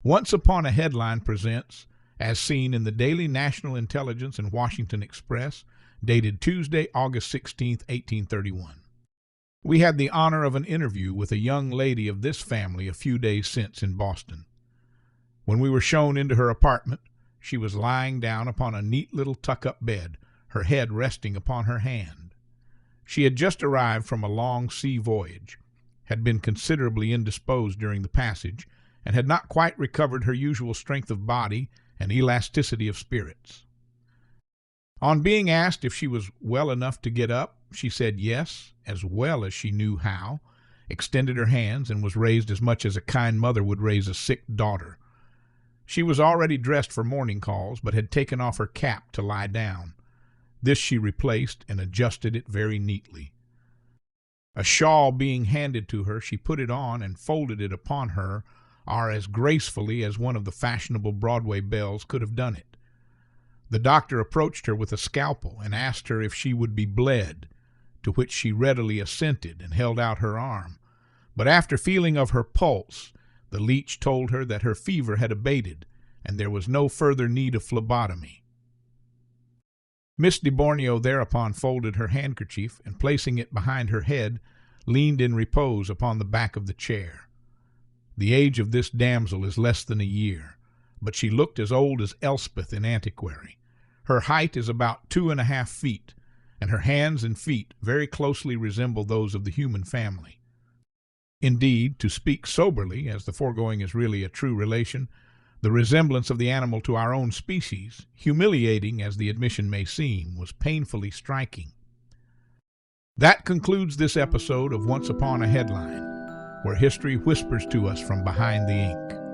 Once Upon a Headline presents, as seen in the Daily National Intelligence and Washington Express, dated Tuesday, August 16, 1831. We had the honor of an interview with a young lady of this family a few days since in Boston. When we were shown into her apartment, she was lying down upon a neat little tuck-up bed, her head resting upon her hand. She had just arrived from a long sea voyage, had been considerably indisposed during the passage, and had not quite recovered her usual strength of body and elasticity of spirits. On being asked if she was well enough to get up, she said yes, as well as she knew how, extended her hands, and was raised as much as a kind mother would raise a sick daughter. She was already dressed for morning calls, but had taken off her cap to lie down. This she replaced and adjusted it very neatly. A shawl being handed to her, she put it on and folded it upon her, as gracefully as one of the fashionable Broadway belles could have done it. The doctor approached her with a scalpel and asked her if she would be bled, to which she readily assented and held out her arm. But after feeling of her pulse, the leech told her that her fever had abated, and there was no further need of phlebotomy. Miss de Borneo thereupon folded her handkerchief, and placing it behind her head, leaned in repose upon the back of the chair. The age of this damsel is less than a year, but she looked as old as Elspeth in Antiquary. Her height is about 2.5 feet, and her hands and feet very closely resemble those of the human family. Indeed, to speak soberly, as the foregoing is really a true relation, the resemblance of the animal to our own species, humiliating as the admission may seem, was painfully striking. That concludes this episode of Once Upon a Headline, where history whispers to us from behind the ink.